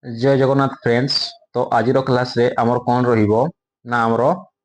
जय जगन्नाथ फ्रेंड्स। तो आज क्लास रे आमर कौन रहिबो ना आमर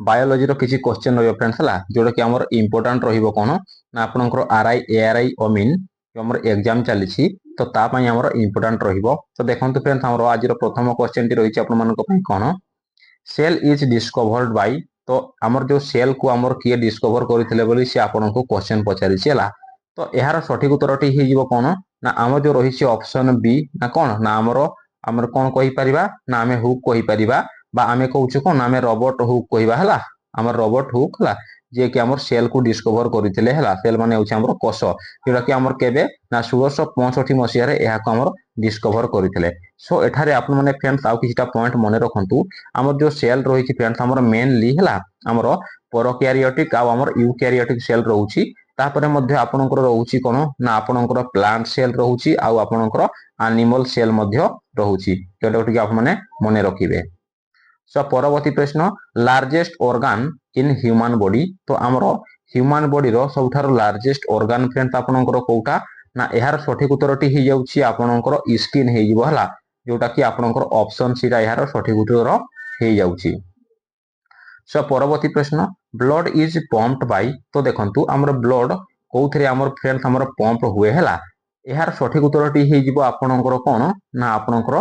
बायोलॉजी रो किछि क्वेश्चन रहिबो फ्रेंड्स हला जोटा कि आमर इंपोर्टेंट रहिबो कोन ना आपनकर आरआई एआरआई अमीन जो आमर एग्जाम चलीछि तो ता पई आमर इंपोर्टेंट रहिबो। तो देखंतु फ्रेंड्स आमर आज रो प्रथम क्वेश्चन टी रहिछि आपन मानको पई कोन सेल इज डिस्कवर्ड बाय। तो आमर जो सेल को आमर किए डिस्कवर करथिले बोली से आपन को क्वेश्चन पचारिछि हला। तो एहार सठिक उत्तरटी हे जिवो कोन ना आमर जो रहिछि ऑप्शन बी ना कोन ना आमर आमर कौन कहि परिबा ना आमे हुक कहि परिबा बा आमे कहउछु कोन आमे रोबोट हुक कहिबा हला। आमर रोबोट हुक हला जे कि आमर सेल को डिस्कवर करिथिले हला। सेल माने होछि आमर कोष जेटा कि आमर केबे ना 1665 मसिया रे एहा को आमर डिस्कवर करिथिले। सो एठारे आपन माने फ्रेंड्स आउ किछटा पॉइंट मने रखंतु आमर जो सेल रहिछि फ्रेंड्स आमर मेनली हला आमर प्रोकैरियोटिक आ आमर यूकैरियोटिक सेल रहउछि। तापरे मध्ये आपनकर रहउछि कोन ना आपनकर प्लांट सेल रहउछि आ आपनकर एनिमल सेल मध्ये रहउछि जेटा कि आप माने मने रखिबे। सो परवर्ती प्रश्न largest organ in human body. तो आमर ह्यूमन बॉडी रो सबथार लार्जेस्ट ऑर्गन फ्रेंड्स आपनकर कोउटा ना एहार सठिक उत्तरटी हे जाउछि आपनकर स्किन हे जिवो हला जोटा कि आपनकर ऑप्शन सी रा एहार सठिक उत्तर हे जाउछि। सो परवर्ती प्रश्न ब्लड इज पंप्ड बाय। तो देखंतु हमर ब्लड कोउथरे हमर फ्रेंड्स हमर पंप हुए हला एहार सठिक उत्तरटी हे जिवो आपनकर कोन ना आपनकर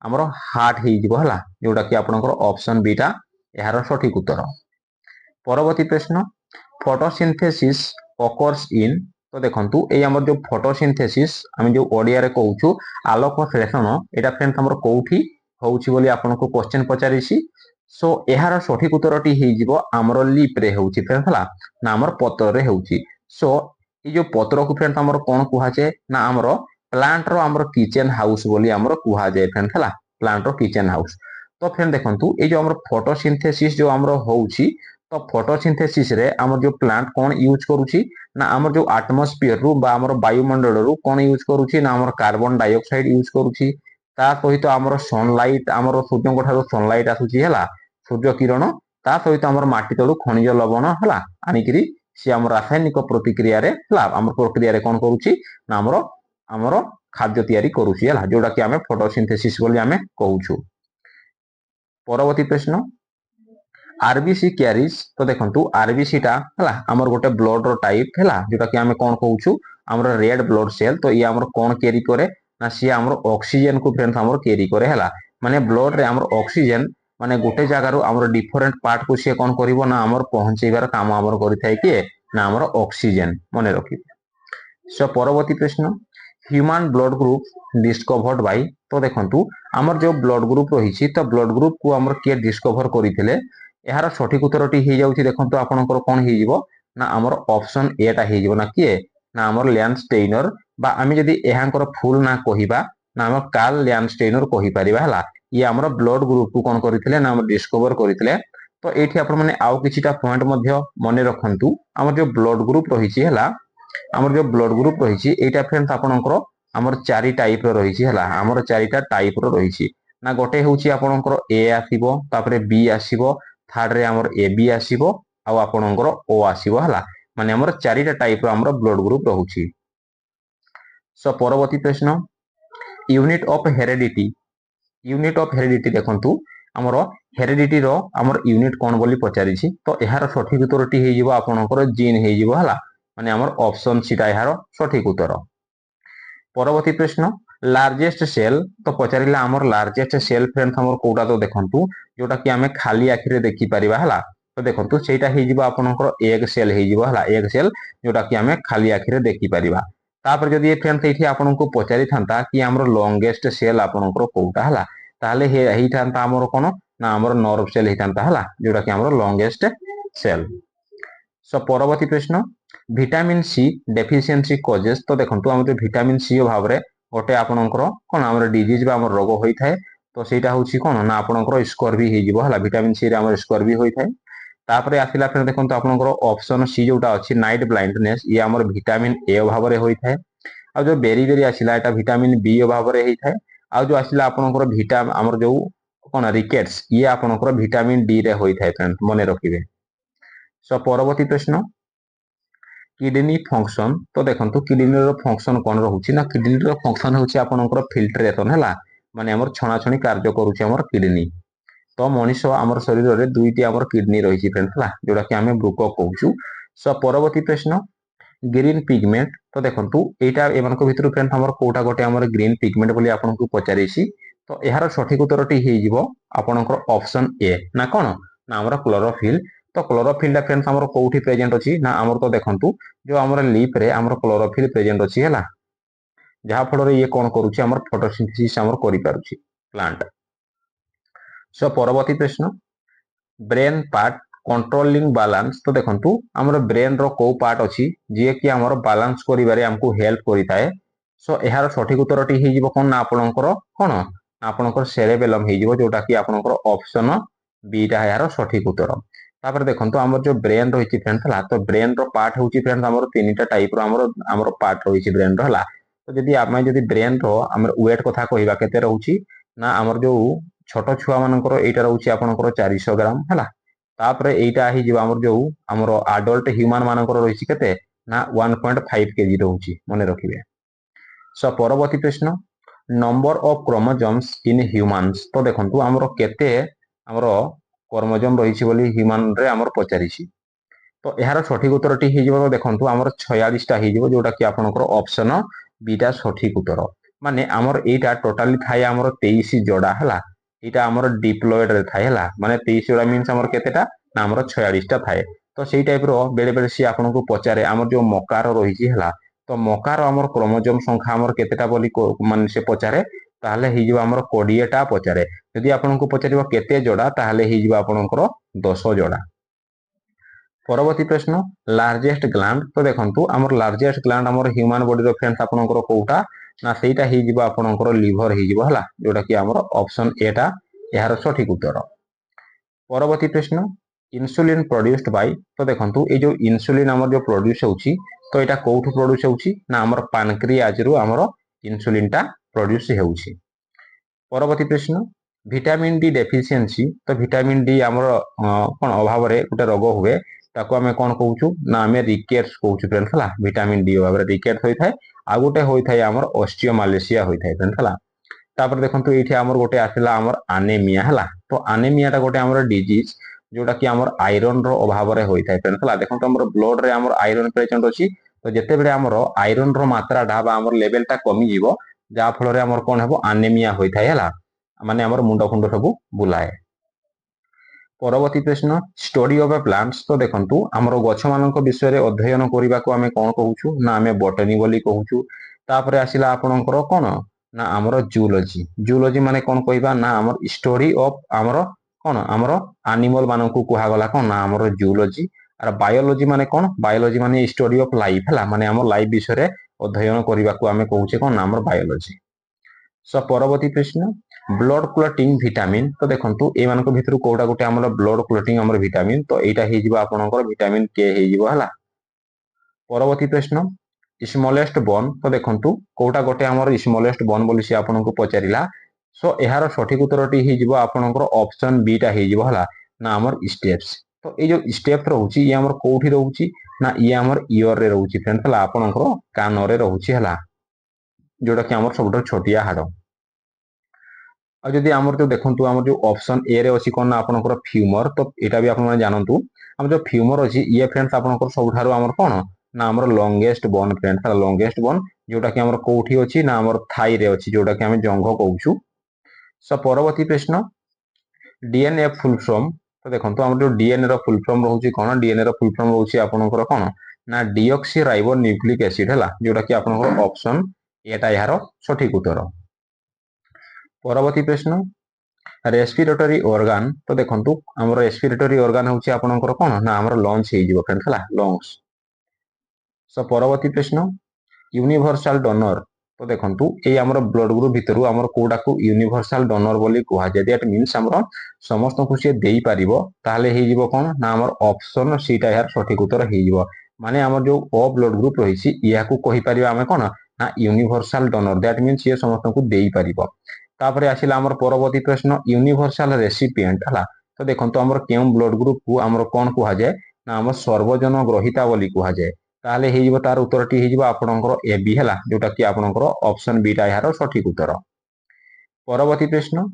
हमर हार्ट हे जिवो हला जोटा कि आपनकर ऑप्शन बी टा एहार सठिक उत्तर। परवर्ती प्रश्न फोटोसिंथेसिस ऑकर्स इन। तो देखंतु ए हमर जो फोटोसिंथेसिस हम जो ओडिया रे कहउछु आलोक संश्लेषण एटा फ्रेंड्स हमर कोउठी होउछि बोली आपनको क्वेश्चन पचारिछि। सो एहार सठिक उत्तरटी हे जिवो हमर लिप रे होउछि फ्रेंड्स हला ना हमर पत्र रे होउछि। सो ए जो पत्र को फ्रेंड्स हमर कोन कुहा जे ना हमर प्लांट रो हमर किचन हाउस बोली हमर कुहा जे फ्रेंड्स हला प्लांट रो किचन हाउस। तो फ्रेंड देखंतु ए जो हमर फोटोसिंथेसिस जो हमर होउछि तो फोटोसिंथेसिस रे हमर जो प्लांट कोन यूज करूछि ना हमर जो एटमॉस्फेयर रु बा हमर वायुमंडल रु कोन यूज करूछि ना हमर कार्बन डाइऑक्साइड यूज करूछि ता सहित हमर सनलाइट हमर सूर्य को ठारो सनलाइट आसुछि हला सूर्य किरण ता सहित हमर माटी तळु खनिज लवण हला आनिकरी से हमर रासायनिक प्रतिक्रिया रे हला हमर प्रक्रिया रे कोन करूछि ना हमर खाद्य तयारी करूछि हला जोटा कि हमें फोटोसिंथेसिस बोली हमें कहउछु। परवर्ती प्रश्न आरबीसी क्यारीज। तो देखंतु आरबीसी टा हला हमर गोटे ब्लड रो टाइप हला जोटा कि हमें कोन कहउछु हमर रेड ब्लड सेल। तो ये हमर कोन कैरी करे ना से हमर ऑक्सीजन को फ्रेंड्स हमर कैरी करे हला माने ब्लड रे हमर ऑक्सीजन माने गोटे जगह रो हमर डिफरेंट पार्ट को से कोन करिवो ना हमर पहुंचेबार काम हमर करि थाए कि ना हमर ऑक्सीजन मने रखि। सो परवर्ती प्रश्न human blood group discovered by. तो देखंतु हमर जो ब्लड ग्रुप रहिछि तो ब्लड ग्रुप को हमर के डिस्कवर करिथिले एहार सठिक उत्तरटी हे जाउछि। देखंतु आपनकर कोन हे जिवो ना हमर ऑप्शन ए टा हे जिवो ना कि ना हमर लैंडस्टेनर बा आमी जदी एहांकर फुल ना कहिबा ना हमर कार्ल लैंडस्टेनर कहि परिबा हला ये हमर ब्लड ग्रुप को कोन करिथिले ना हमर डिस्कवर करिथिले। तो एठी आपण माने आउ किछिटा पॉइंट मध्ये मने रखंतु हमर जो ब्लड ग्रुप रहिछि हला हमर जो ब्लड ग्रुप रहिछि एटा फ्रेंड्स आपनकर हमर चारि टाइप रो रहिछि हला हमर चारिटा टाइप रो रहिछि ना गोटे होउछि आपनकर ए आसीबो तापरे बी आसीबो थर्ड रे हमर ए बी आसीबो आ आपनकर ओ आसीबो हला माने हमर चारिटा टाइप रो हमर ब्लड ग्रुप रहुछि। सो परवर्ती प्रश्न unit of heredity. Unit of heredity देखंतु हमर हेरेडिटी रो हमर यूनिट कोन बोली पचारिछि। तो एहार सठिक उत्तरटी हे जिवो आपनकर जीन हे जिवो हला माने हमर ऑप्शन सीटा एहार सठिक उत्तर। परवर्ती प्रश्न लार्जेस्ट सेल। तो पचारिला हमर लार्जेस्ट सेल फ्रेंड्स हमर कोटा तो देखंतु जोटा कि हमें खाली आखि रे देखि परिबा हला। तो देखंतु सेटा हे जिवो आपनकर एग सेल हे जिवो हला एग सेल जोटा कि हमें खाली आखि रे देखि परिबा। तापर जदी ए फ्रेंड्स एठी आपनको पचारि थांता कि हमर लॉन्गेस्ट सेल आपनकर कोटा हला ताले हे थांता हमर कोन ना हमर नर्व सेल हे थांता हला जोटा कि हमर लॉन्गेस्ट सेल। सो परवर्ती प्रश्न विटामिन सी डेफिशिएंसी कॉजेस। तो देखंतु हम जो विटामिन सी अभाव रे गोटे आपनकर कोन हमर डिजीज बा हमर रोग होई थाए तो सेटा होछि कोन ना आपनकर स्कर्वी हे जिवो हला विटामिन सी रे हमर स्कर्वी होई थाए। तापरे आसिला फेर देखंतु आपनकर ऑप्शन सी जोटा अछि नाइट ब्लाइंडनेस ये हमर विटामिन ए अभाव रे होई थाए। आ जो बेरी बेरी आसिला एटा विटामिन बी अभाव रे होई थाए। आ जो आसिला आपनकर विटामिन हमर जो कोन रिकेट्स ये आपनकर विटामिन डी रे होई थाए फ्रेंड्स मने रखिबे। सो परवर्ती प्रश्न किडनी फंक्शन। तो देखंतु किडनी रो फंक्शन कोन रहउछि ना किडनी रो फंक्शन होछि आपनकर फिल्ट्रेशन हला माने हमर छणाछणी कार्य करूछि हमर किडनी। तो मनुष्य आमर शरीर रे दुईटी आमर किडनी रही फ्रेंड्स हला जोटा कि आमे ब्रुक कहूछु। सो परवर्ती प्रश्न ग्रीन पिगमेंट। तो देखंतु एटा एमानक भितरु फ्रेंड्स हमर कोटा गोटे हमर ग्रीन पिगमेंट बोली आपनको पचारिछि। तो एहार सठिक उत्तरटी हे जिवो आपनकर ऑप्शन ए ना कोन ना हमर क्लोरोफिल। तो क्लोरोफिल दा फ्रेंड्स हमर कोठी प्रेजेंट अछि ना हमर तो देखंतु जो हमर लीफ रे हमर क्लोरोफिल प्रेजेंट अछि हला जहा फल रे ये कोन करूछि हमर फोटोसिंथेसिस हमर करि पारुछि प्लांट। सो परवर्ती प्रश्न ब्रेन पार्ट कंट्रोलिंग बैलेंस। तो देखंतु हमर ब्रेन रो को पार्ट अछि जे कि हमर बैलेंस करिबारे हमकु हेल्प करिताए। सो एहार सठिक उत्तरटी हे जिवो कोन ना आपनकर कोन आपनकर सेरेबेलम हे जिवो जोटा कि आपनकर ऑप्शन बी टा एहार सठिक उत्तर। तापर देखंतु हमर जो ब्रेन रहिछि फ्रेंड्स हला तो ब्रेन रो पार्ट होछि फ्रेंड्स हमर तीनटा टाइप रो हमर पार्ट रहिछि ब्रेन रो हला। तो जदि आमे जदि ब्रेन रो हमर वेट कथा कहिबा केते रहउछि ना हमर जो छोट छुआ मानकर एटा रहउछि आपनकर 400 ग्राम हला। तापरे एटा ही जिवो हमर जो हमर एडल्ट ह्यूमन मानकर रहिछि केते ना 1.5 केजी रहउछि मने रखिबे। सो परवर्ती प्रश्न number of chromosomes in humans. तो देखंतु हमर केते हमर क्रोमोसोम रहिछि बोली ह्यूमन रे हमर पचारिछि। तो एहार सठिक उत्तरटी हे जिवो देखंतु हमर 46 टा हे जिवो जोटा कि आपनकर ऑप्शन बीटा सठिक उत्तर। माने हमर एटा टोटली थाय हमर 23 जोड़ा हला एटा हमर डिप्लॉयड रे थाय हला माने 23 जोड़ा मींस हमर केतेटा ना हमर 46 टा थाय। तो सेही टाइप रो बेले बेले सी आपनको पचारे हमर जो मकार रहिछि हला तो मकार हमर क्रोमोसोम संख्या हमर केतेटा बोली माने से पचारे ताहले हे जिवो हमर 20 टा पचारे। यदि आपनको पचारिबो केते जोड़ा ताहले हे जिवो आपनकर 10 जोड़ा। परवर्ती प्रश्न लार्जेस्ट ग्लैंड। तो देखंतु हमर लार्जेस्ट ग्लैंड हमर ह्यूमन बॉडी रो फ्रेंड्स आपनकर कोउटा ना सेटा हे जिवो आपनकर लिवर हे जिवो हला जोटा कि हमर ऑप्शन ए टा एहार सठिक उत्तर। परवर्ती प्रश्न इंसुलिन प्रोड्यूस्ड बाय। तो देखंतु ए जो इंसुलिन हमर जो प्रोड्यूस होउछि तो एटा कोउठु प्रोड्यूस होउछि ना हमर पैनक्रियाज रु हमर इंसुलिन टा प्रोड्यूस हेउछि। परवर्ती प्रश्न विटामिन डी डेफिशिएंसी। तो विटामिन डी हमर कोन अभाव रे गुटे रोग हुए ताको हमें कोन कहउछु ना हमें रिकेट्स कहउछु फ्रेंड्स हला विटामिन डी अभाव रे रिकेट्स होई थाए आ गुटे होई थाए हमर ऑस्टियोमालेशिया होई थाए फ्रेंड्स हला। तापर देखंतु एठी हमर गोटे आसिला हमर एनीमिया हला। तो एनीमिया टा गोटे हमर डिजीज जोटा कि हमर आयरन रो अभाव रे होई थाए फ्रेंड्स हला। देखंतु हमर ब्लड रे हमर आयरन प्रेजेंट अछि तो जते बेले हमर आयरन रो मात्रा ढा बा हमर लेवल टा कमी जिवो जा फल रे हमर कोन हेबो एनीमिया होई थाए हला माने हमर मुंडा खुंड सब बुलाए। परवर्ती प्रश्न स्टडी ऑफ ए प्लांट्स। तो देखंतु हमर गछ मानक विषय रे अध्ययन करिबा को हमें कोन कहउछु ना हमें बॉटनी बोली कहउछु। तापरे आसिला आपनकर कोन ना हमर जूलॉजी। जूलॉजी माने कोन कहिबा ना हमर स्टडी ऑफ हमर कोन हमर एनिमल मानकु कुहा गला कोन ना हमर जूलॉजी। आर बायोलॉजी माने कोन बायोलॉजी माने स्टडी ऑफ लाइफ हला माने हमर लाइफ विषय रे अध्ययन करिबा को हमें कहउछे कोन ना हमर बायोलॉजी। सो परवर्ती प्रश्न ब्लड क्लॉटिंग विटामिन। तो देखंतु ए मानक भितरु कोटा गोटे हमर ब्लड क्लॉटिंग हमर विटामिन तो एटा हे जिवो आपनकर विटामिन के हे जिवो हला। परवर्ती प्रश्न स्मॉलेस्ट बोन। तो देखंतु कोटा गोटे हमर स्मॉलेस्ट बोन बोली से आपनको पचारिला। सो एहार सठिक उत्तरटी हे जिवो आपनकर ऑप्शन बी टा हे जिवो हला ना हमर स्टेप्स। तो ए जो स्टेप रहउछि ये हमर कोठी रहउछि ना ये हमर ईयर रे रहउछि फ्रेंड्स हला आपनकर कान रे रहउछि हला जोटा कि हमर सबटर छोटिया हाड। आ जदि हमर जो देखंतु हमर जो ऑप्शन ए रे अछि कोन ना आपनकर फ्यूमर। तो एटा भी आपन माने जानंतु हम जो फ्यूमर अछि ये फ्रेंड्स आपनकर सबठारो हमर कोन ना हमर longest bone friends longest bone जोटा कि हमर कोठी अछि ना हमर थाई रे अछि जोटा कि हम जंघ कहउछु। सो परवर्ती प्रश्न डीएनए फुल फॉर्म। तो देखंतु हमर जो डीएनए रो फुल फॉर्म रहउछि कोन डीएनए रो फुल फॉर्म रहउछि आपनकर कोन ना डीऑक्सी राइबो न्यूक्लिक एसिड हला जोटा कि आपनकर ऑप्शन एटा यार सठिक उत्तर। परवर्ती प्रश्न रेस्पिरेटरी ऑर्गन। तो देखंतु हमर रेस्पिरेटरी ऑर्गन होछि आपनकर कोन ना हमर लंग्स हे जिवो फ्रेंड्स हला लंग्स। सो परवर्ती प्रश्न यूनिवर्सल डोनर। तो देखंतु ए हमर ब्लड ग्रुप भितरु हमर कोडा को यूनिवर्सल डोनर बोली कुहा जे दैट मींस हमर समस्त को से देई परिबो ताले हे जिवो कोन ना हमर ऑप्शन सी टा यार सठिक उत्तर हे जिवो माने हमर जो ओ ब्लड ग्रुप रहिछि या को कहि परिबा हमें कोन ना यूनिवर्सल डोनर दैट मींस ये समस्त को देई परिबो। तापरे आसिला हमर परवर्ती प्रश्न यूनिवर्सल रेसिपिएंट हला। तो देखंतु हमर केम ब्लड ग्रुप को हमर कोन कुहा जाय ना हमर सर्वजन ग्रहिता बोली कुहा जाय ताले हे जिवो तार उत्तरटी हे जिवो आपनकर ए बी हला जोटा कि आपनकर ऑप्शन बी टा यार सठिक उत्तर। परवर्ती प्रश्न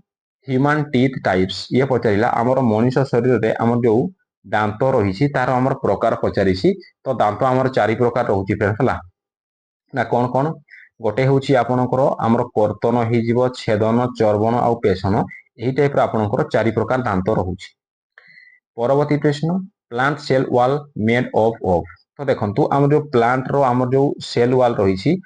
ह्यूमन टीथ टाइप्स ये पचारिला आमर मनुष्य शरीर रे आमर जो दांत रही तार आमर प्रकार पचारिछि तो दांत आमर चारि प्रकार रहुछि फ्रेंड्स हला ना कौन कौन गोटे हूँ आपणकर आमर कर्तन हो छेदन चर्बन आउ पेशन यही टाइप आपणकर चारि प्रकार दांत रहुछि परवर्ती प्रश्न plant cell wall made of तो देखंतु आम जो प्लांट रो आम जो सेल वाल रही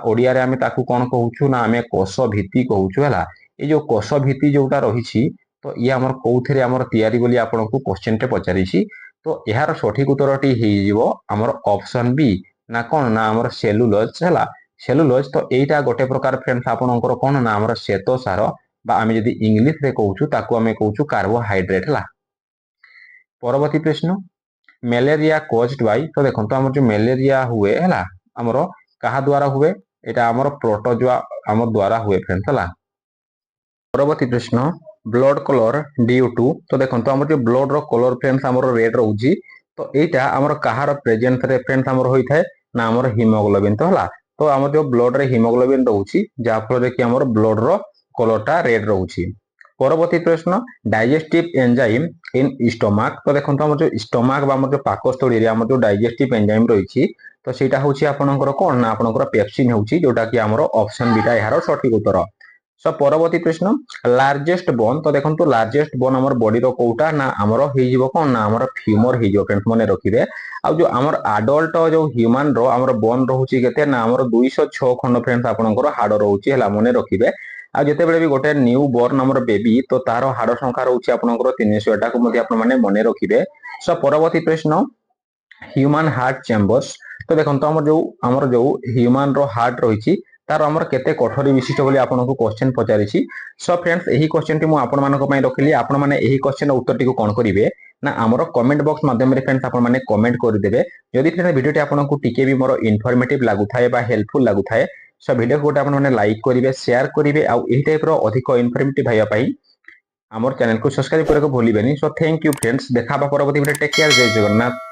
ओडिया रे आमे ताकू कौन कहूछु ना आमे कोष भित्ति कहूछु हला ये जो कोष भित्ति जोटा रही तो ये आमर कौथिरे आमर तैयारी बोली आपनको क्वेश्चन टे पचारिछि तो यार सठिक उत्तरटी हो आमर ऑप्शन बी ना कौन ना आमर सेलुलोज है सेलुलोज तो यहीटा गोटे प्रकार फ्रेंड्स आपणकर कौन ना आमर श्वेत सार आम जदि इंग्लीश रे कहूछु ताकू आमे कहूछु कार्बोहाइड्रेट है परवर्ती प्रश्न मलेरिया कॉज्ड बाय तो देखो आमर जो मलेरिया हुए है आमर कहा द्वारा हुए एटा आमर प्रोटोजोआ आमर द्वारा हुए फ्रेंड्स है परवर्ती प्रश्न ब्लड कलर ड्यू टू तो देखो आमर जो ब्लड रो कलर फ्रेंड्स आमर रेड रोची तो एटा आमर कहार प्रेजेंस रे फ्रेंड्स आमर होई थाए ना आमर हीमोग्लोबिन तो हला तो आमर जो ब्लड रे हीमोग्लोबिन रोची जा फल कि आमर ब्लड रो कलरटा रेड रोची परवर्ती प्रश्न डाइजेस्टिव एंजाइम इन स्टोमाक तो देखो आमर जो स्टोमाक बा आमर जो पाकस्थली रे आमर जो डाइजेस्टिव एंजाइम रही तो सेटा होची आपनकर कोन ना आपनकर पेप्सिन होची जोटा कि आमर ऑप्शन बीटा यार सठिक उत्तर सो परवर्ती प्रश्न लार्जेस्ट बोन तो देखो लार्जेस्ट बोन आमर बॉडी रो कोटा ना आमर हेजिवो कोन ना आमर फ्यूमर हेजिवो फ्रेंड्स मने रखिबे आ जो आमर एडल्ट जो ह्यूमन रो आमर बोन रहउची केते ना आमर 206 खंड फ्रेंड्स आपनकर हाड रहउची हला मने रखिबे आ जते बेले भी गोटे न्यू बोर्न आमर बेबी तो तार हाड संख्या रहउची आपनकर 300 एटा को मध्ये आपन माने मने रखिबे सो परवर्ती प्रश्न ह्यूमन हार्ट चेम्बर्स तो देखो आमर जो ह्यूमन रो हार्ट रही तार आमर केते कोठरी विशिष्ट बोली आपनको क्वेश्चन पचारिछि सो फ्रेंड्स एही क्वेश्चन टी मु आपन मानक पई रखिली आपन माने एही क्वेश्चन उत्तर टी को कोन करिवे ना आमर कमेंट बॉक्स माध्यम रे फ्रेंड्स आपन माने कमेंट कर देबे जदि फ्रेंड्स वीडियो टी आपनको टिके भी मोर इन्फॉर्मेटिव लागु थाए बा हेल्पफुल लागु थाए सो वीडियो को आपन माने लाइक करिवे शेयर करिवे आ एही टाइप रो अधिक इन्फॉर्मेटिव भाइया पई आमर चैनल को सब्सक्राइब करे को भूलिबेनी सो थैंक यू फ्रेंड्स देखा परवर्ती वीडियो टेक केयर जय जगन्नाथ।